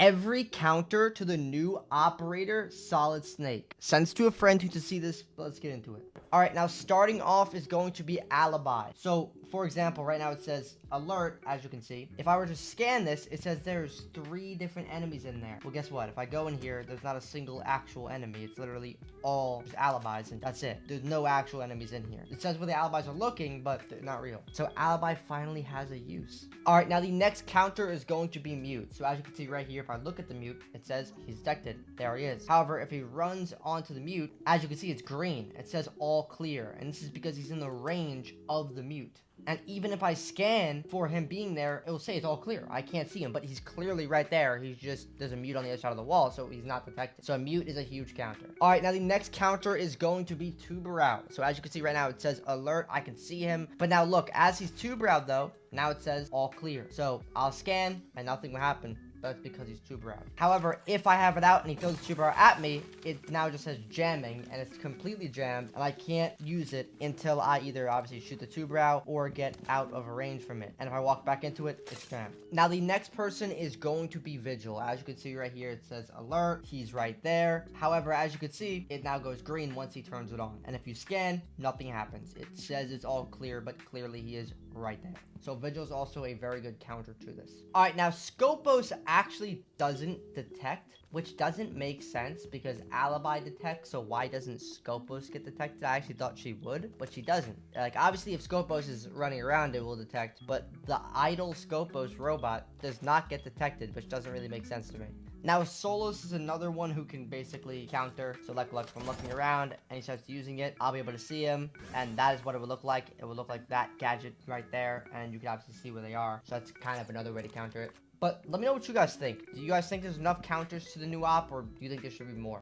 every counter to the new operator Solid Snake. Sends to a friend who to see this, but let's get into it. All right, now starting off is going to be alibi. So for example, right now it says alert, as you can see. If I were to scan this, it says there's 3 different enemies in there. Well, guess what? If I go in here, there's not a single actual enemy. It's literally all just alibis, and that's it. There's no actual enemies in here. It says where the alibis are looking, but they're not real. So alibi finally has a use. All right, now the next counter is going to be mute. So as you can see right here, if I look at the mute, it says he's detected. There he is. However, if he runs onto the mute, as you can see, it's green. It says all clear, and this is because he's in the range of the mute. And even if I scan for him being there, it will say it's all clear. I can't see him, but he's clearly right there. There's a mute on the other side of the wall, so he's not detected. So a mute is a huge counter. All right, now the next counter is going to be tuber out. So as you can see right now, it says alert. I can see him. But now look, as he's tuber out though, now it says all clear. So I'll scan and nothing will happen. That's because he's tuber out. However, if I have it out and he throws the tuber out at me, it now just says jamming, and it's completely jammed, and I can't use it until I either obviously shoot the tuber out or get out of range from it. And if I walk back into it, it's jammed. Now the next person is going to be Vigil. As you can see right here, it says alert. He's right there. However, as you can see, it now goes green once he turns it on. And if you scan, nothing happens. It says it's all clear, but clearly he is right there. So Vigil is also a very good counter to this. All right, now Scopos actually doesn't detect, which doesn't make sense because alibi detects, so why doesn't Scopos get detected? I actually thought she would, but she doesn't. Like, obviously, if Scopos is running around, it will detect, but the idle Scopos robot does not get detected, which doesn't really make sense to me. Now, Solos is another one who can basically counter. So, like if I'm looking around and he starts using it, I'll be able to see him, and that is what it would look like. It would look like that gadget right there, and you can obviously see where they are. So that's kind of another way to counter it. But let me know what you guys think. Do you guys think there's enough counters to the new op, or do you think there should be more?